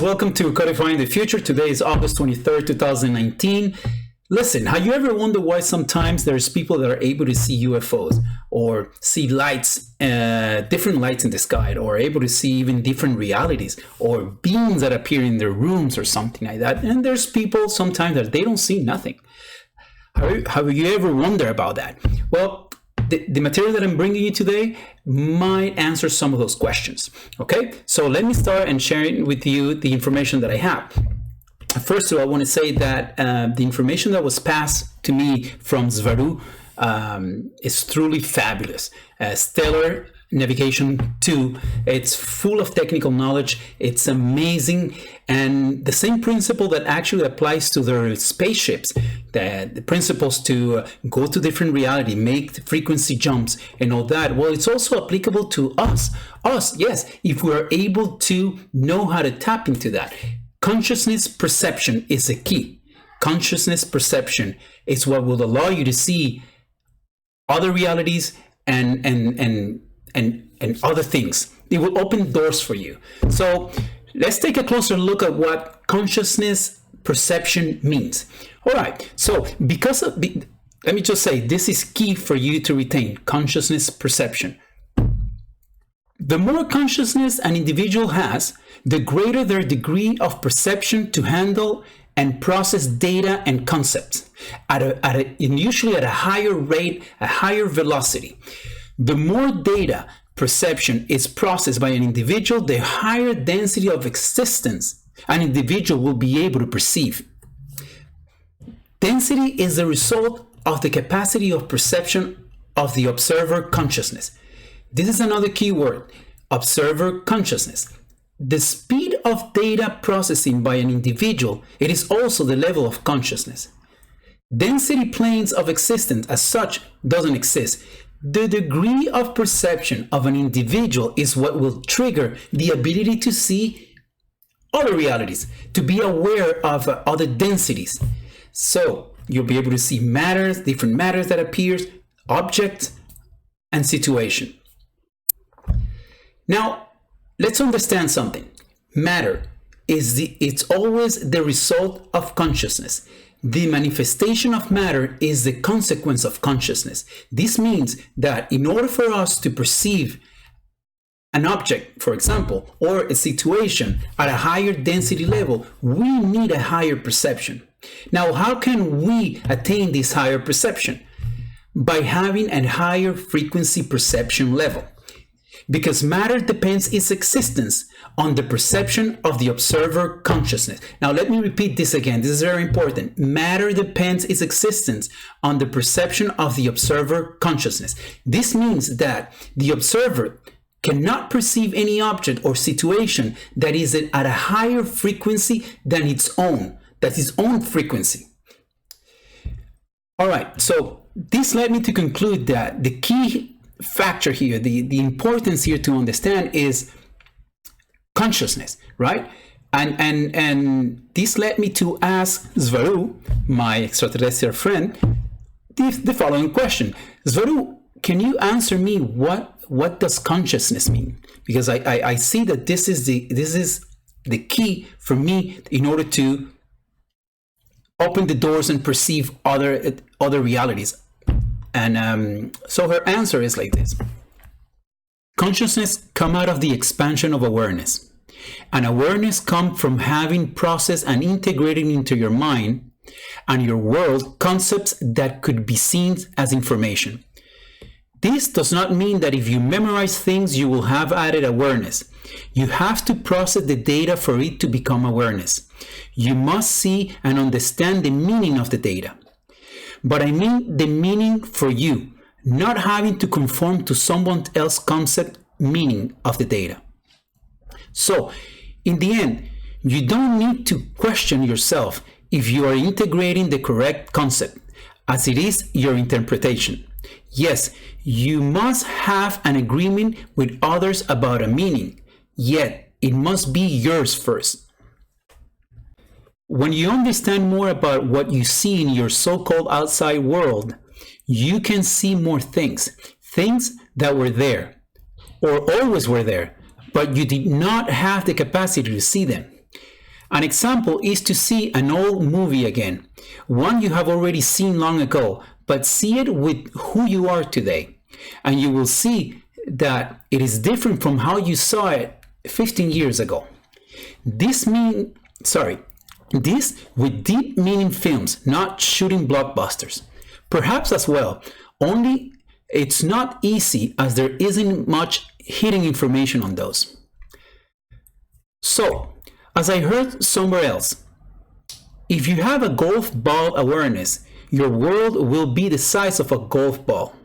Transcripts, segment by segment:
welcome to Codifying the Future. Today is August 23rd, 2019. Listen, have you ever wondered why sometimes there's people that are able to see UFOs or see lights, different lights in the sky, or able to see even different realities or beings that appear in their rooms or something like that? And there's people sometimes that they don't see nothing. Have you ever wondered about that? Well, the material that I'm bringing you today might answer some of those questions. Okay, so let me start and sharing with you the information that I have. First of all, I want to say that the information that was passed to me from Svaru is truly fabulous. Stellar Navigation 2, it's full of technical knowledge, it's amazing, and the same principle that actually applies to their spaceships, the principles to go to different reality, make frequency jumps and all that, well, it's also applicable to us, yes, if we are able to know how to tap into that. Consciousness perception is the key. Consciousness perception is what will allow you to see other realities and other things. It will open doors for you. So let's take a closer look at what consciousness perception means. All right, so let me just say, this is key for you to retain consciousness perception. The more consciousness an individual has, the greater their degree of perception to handle and process data and concepts usually at a higher rate, a higher velocity. The more data perception is processed by an individual, the higher density of existence an individual will be able to perceive. Density is the result of the capacity of perception of the observer consciousness. This is another key word, observer consciousness. The speed of data processing by an individual, it is also the level of consciousness. Density planes of existence as such doesn't exist. The degree of perception of an individual is what will trigger the ability to see other realities, to be aware of other densities. So you'll be able to see matters, different matters that appears, objects, and situation. Now, let's understand something. Matter it's always the result of consciousness. The manifestation of matter is the consequence of consciousness. This means that in order for us to perceive an object, for example, or a situation at a higher density level, we need a higher perception. Now, how can we attain this higher perception? By having a higher frequency perception level. Because matter depends its existence on the perception of the observer consciousness. Now, let me repeat this again. This is very important. Matter depends its existence on the perception of the observer consciousness. This means that the observer cannot perceive any object or situation that is at a higher frequency than its own. That's its own frequency. All right, so this led me to conclude that the key factor here, the importance here to understand is consciousness, right? And this led me to ask Svaru, my extraterrestrial friend, the following question. Svaru, can you answer me what does consciousness mean? Because I see that this is the key for me in order to open the doors and perceive other realities. And so her answer is like this. Consciousness comes out of the expansion of awareness. And awareness comes from having processed and integrated into your mind and your world concepts that could be seen as information. This does not mean that if you memorize things, you will have added awareness. You have to process the data for it to become awareness. You must see and understand the meaning of the data. But I mean the meaning for you, not having to conform to someone else's concept meaning of the data. So, in the end, you don't need to question yourself if you are integrating the correct concept, as it is your interpretation. Yes, you must have an agreement with others about a meaning, yet it must be yours first. When you understand more about what you see in your so-called outside world, you can see more things that were there or always were there, but you did not have the capacity to see them. An example is to see an old movie again, one you have already seen long ago, but see it with who you are today. And you will see that it is different from how you saw it 15 years ago. This with deep meaning films, not shooting blockbusters. Perhaps as well, only it's not easy as there isn't much hidden information on those. So, as I heard somewhere else, if you have a golf ball awareness, your world will be the size of a golf ball.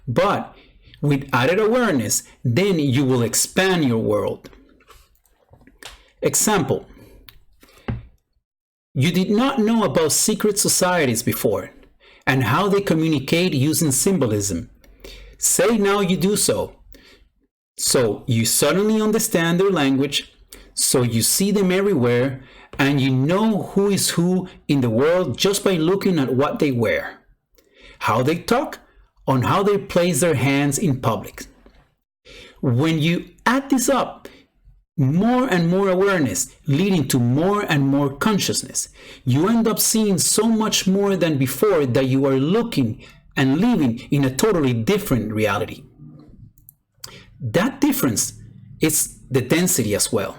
But with added awareness, then you will expand your world. Example: you did not know about secret societies before and how they communicate using symbolism. Say now you do so. So you suddenly understand their language, so you see them everywhere, and you know who is who in the world just by looking at what they wear, how they talk, on how they place their hands in public. When you add this up, more and more awareness leading to more and more consciousness, you end up seeing so much more than before that you are looking and living in a totally different reality. That difference is the density as well.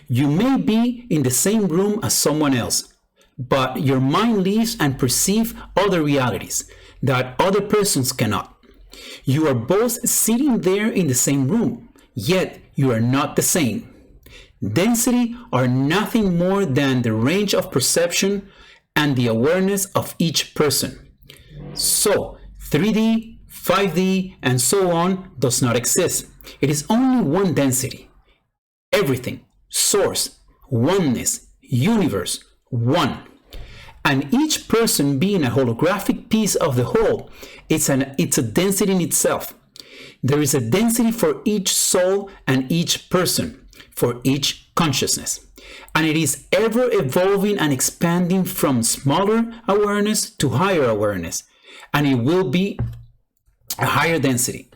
You may be in the same room as someone else, but your mind lives and perceives other realities that other persons cannot. You are both sitting there in the same room, yet you are not the same. Density are nothing more than the range of perception and the awareness of each person. So 3D, 5D, and so on does not exist. It is only one density. Everything, source, oneness, universe, one. And each person being a holographic piece of the whole, it's a density in itself. There is a density for each soul and each person, for each consciousness. And it is ever evolving and expanding from smaller awareness to higher awareness. And it will be a higher density.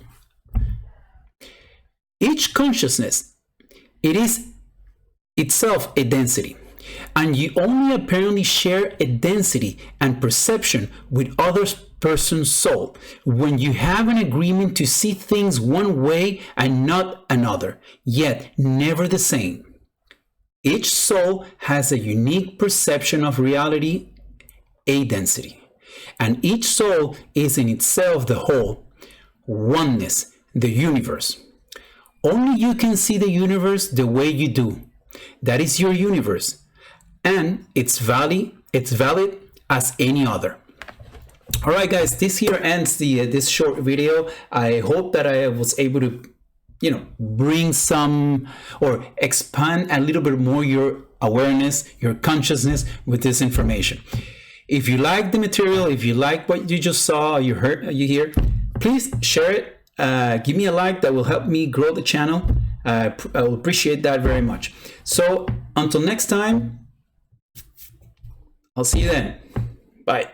Each consciousness, it is itself a density. And you only apparently share a density and perception with other person's soul when you have an agreement to see things one way and not another, yet never the same. Each soul has a unique perception of reality, a density. And each soul is in itself the whole, oneness, the universe. Only you can see the universe the way you do. That is your universe. And it's valid as any other. All right, guys, this here ends this short video. I hope that I was able to, bring some or expand a little bit more your awareness, your consciousness with this information. If you like the material, if you like what you just saw, you hear, please share it. Give me a like. That will help me grow the channel. I will appreciate that very much. So until next time, I'll see you then. Bye.